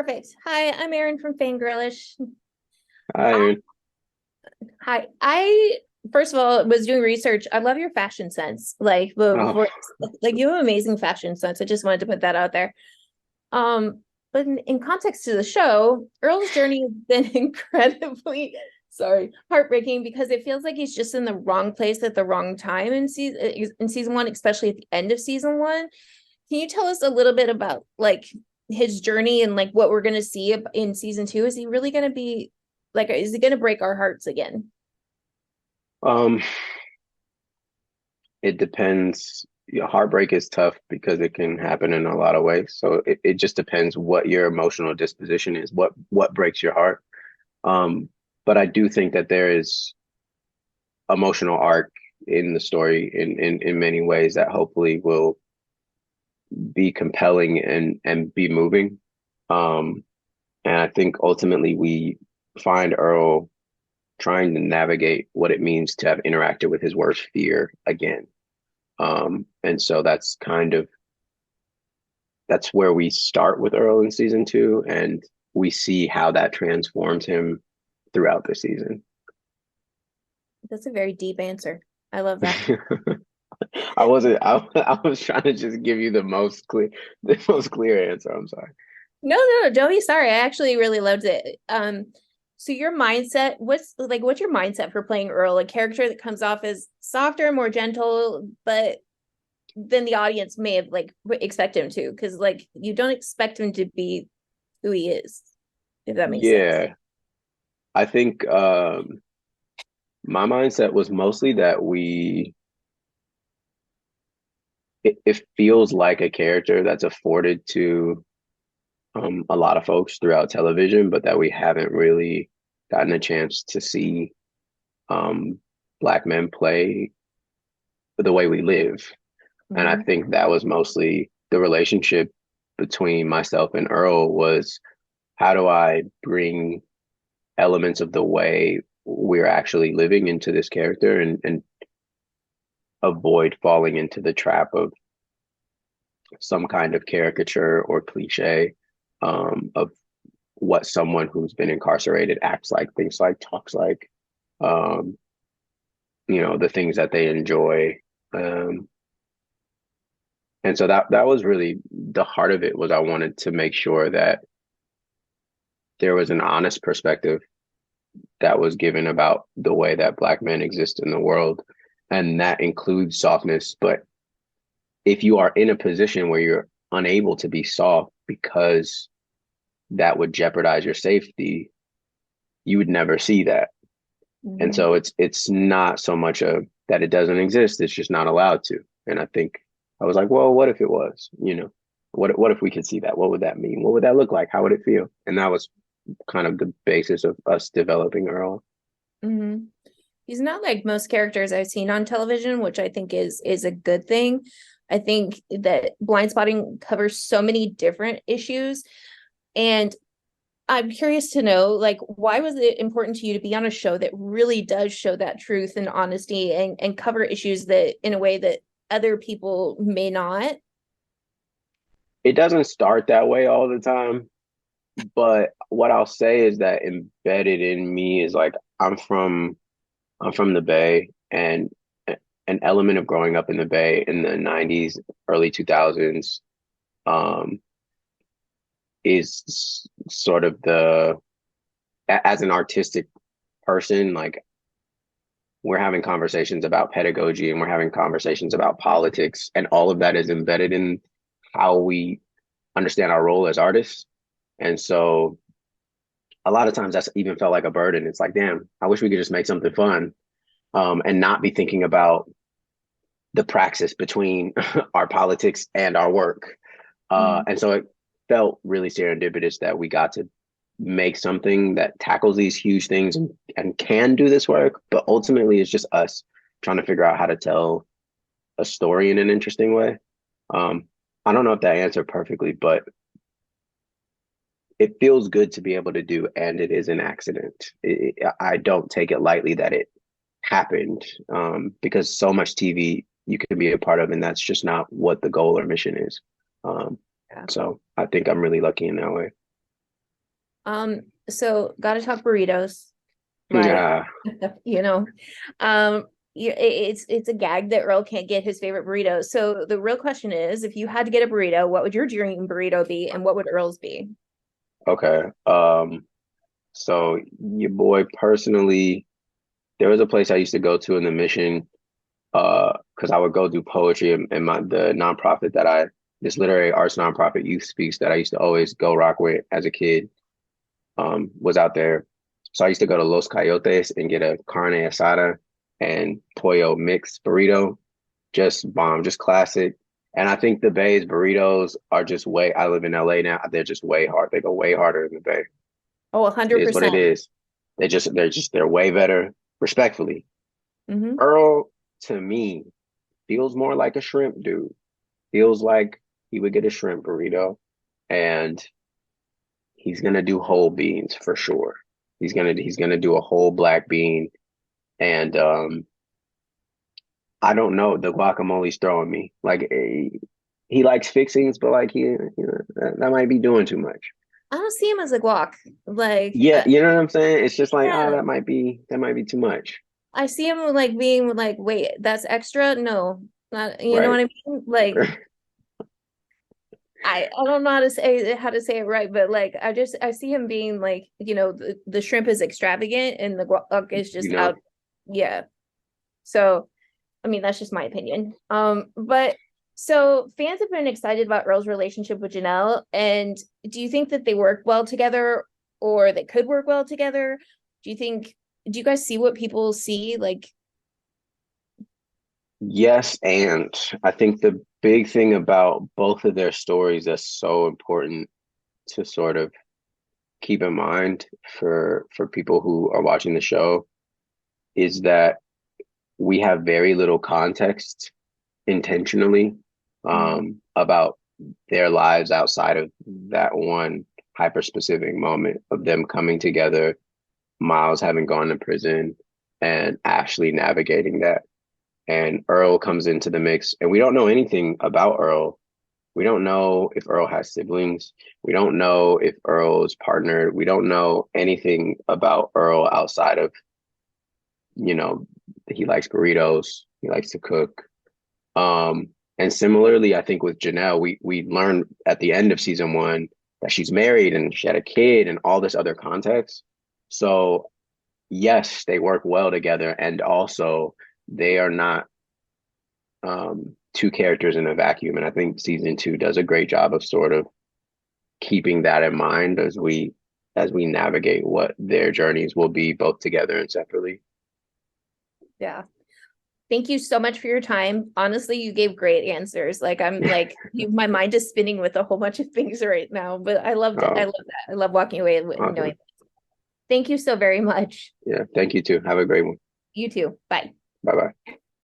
Perfect. Hi, I'm Erin from Fangirlish. Hi, Uh, Aaron. Hi. I first of all was doing research. I love your fashion sense. Oh, Like you have amazing fashion sense. I just wanted to put that out there. But in context to the show, Earl's journey has been incredibly, sorry, heartbreaking because it feels like he's just in the wrong place at the wrong time in season one, especially at the end of season one. Can you tell us a little bit about like his journey and like what we're going to see in season two? Is he really going to be like, is he going to break our hearts again? um, it depends. Heartbreak is tough because it can happen in a lot of ways. So it just depends what your emotional disposition is, what breaks your heart. Um, but I do think that there is emotional arc in the story in many ways that hopefully will be compelling and be moving. Um, and I think ultimately we find Earl trying to navigate what it means to have interacted with his worst fear again. And so that's where we start with Earl in season two, and we see how that transforms him throughout the season. That's a very deep answer. I love that. I wasn't. I was trying to just give you the most clear answer. I'm sorry. No, don't be sorry. I actually really loved it. So your mindset, what's your mindset for playing Earl, a character that comes off as softer and more gentle, but than the audience may have like expect him to, because like you don't expect him to be who he is, if that makes sense. Yeah, I think my mindset was mostly that it feels like a character that's afforded to a lot of folks throughout television, but that we haven't really gotten a chance to see um, Black men play the way we live. And I Mhm. think that was mostly the relationship between myself and Earl was how do I bring elements of the way we're actually living into this character and avoid falling into the trap of some kind of caricature or cliche of what someone who's been incarcerated acts like, thinks like, talks like, um, the things that they enjoy. Um, and so that was really the heart of it was I wanted to make sure that there was an honest perspective that was given about the way that Black men exist in the world. And that includes softness. But if you are in a position where you're unable to be soft because that would jeopardize your safety, you would never see that. And Mhm. so it's not so much of that it doesn't exist, it's just not allowed to. And I think I was like, well, what if it was? What if we could see that? What would that mean? What would that look like? How would it feel? And that was kind of the basis of us developing Earl. Mhm. He's not like most characters I've seen on television, which I think is a good thing. I think that Blindspotting covers so many different issues, and I'm curious to know, like, why was it important to you to be on a show that really does show that truth and honesty and cover issues that in a way that other people may not? It doesn't start that way all the time, but what I'll say is that embedded in me is like I'm from the Bay, and an element of growing up in the Bay in the 90s, early 2000s, um, is sort of as an artistic person, like we're having conversations about pedagogy and we're having conversations about politics, and all of that is embedded in how we understand our role as artists. And so a lot of times that's even felt like a burden. It's like, damn, I wish we could just make something fun, and not be thinking about the praxis between our politics and our work. Mm, And so it felt really serendipitous that we got to make something that tackles these huge things and can do this work, but ultimately it's just us trying to figure out how to tell a story in an interesting way. Um, I don't know if that answered perfectly, but it feels good to be able to do, and it is an accident. I don't take it lightly that it happened, because so much TV you can be a part of, and that's just not what the goal or mission is. Um, yeah. so I think I'm really lucky in that way. So gotta talk burritos, like, Yeah. you know, it's a gag that Earl can't get his favorite burrito. So the real question is, if you had to get a burrito, what would your dream burrito be, and what would Earl's be? Okay. So your boy personally, there was a place I used to go to in the Mission, because I would go do poetry in the nonprofit this literary arts nonprofit, Youth Speaks, that I used to always go rock with as a kid, was out there. So I used to go to Los Coyotes and get a carne asada and pollo mix burrito, just bomb, just classic. And I think the Bay's burritos are just way, I live in LA now, they're just way hard. They go way harder in the Bay. Oh, It is what it 100%. is. They're way better, respectfully. Hmm. Earl, to me, feels more like a shrimp dude. Feels like he would get a shrimp burrito, and he's gonna do whole beans for sure. He's gonna do a whole black bean, and I don't know. The guacamole's throwing me. Like he likes fixings, but like that might be doing too much. I don't see him as a guac. Like, Yeah, you know what I'm saying? It's just like, oh, yeah, that might be too much. I see him like being like, wait, that's extra? No, not, you know Right. what I mean? Like, I don't know how to say it right, but like I see him being like, the shrimp is extravagant and the guac is You just know, out. Yeah. So I mean, that's just my opinion. But so fans have been excited about Earl's relationship with Janelle, and do you think that they work well together, or they could work well together? Do you think? Do you guys see what people see? Like, yes, and I think the big thing about both of their stories that's so important to sort of keep in mind for people who are watching the show is that we have very little context intentionally mhm. about their lives outside of that one hyper specific moment of them coming together, Miles having gone to prison, and Ashley navigating that. And Earl comes into the mix, and we don't know anything about Earl. We don't know if Earl has siblings. We don't know if Earl is partnered. We don't know anything about Earl outside of, you know, he likes burritos, he likes to cook. And similarly, I think with Janelle, we learned at the end of season one that she's married and she had a kid and all this other context. So yes, they work well together, and also they are not two characters in a vacuum. And I think season two does a great job of sort of keeping that in mind as we navigate what their journeys will be both together and separately. Yeah. Thank you so much for your time. Honestly, you gave great answers. Like I'm like my mind is spinning with a whole bunch of things right now, but I loved it. I Oh, love that. I love walking away and knowing. awesome. Thank you so very much. Yeah, thank you too. Have a great one. You too. Bye. Bye bye.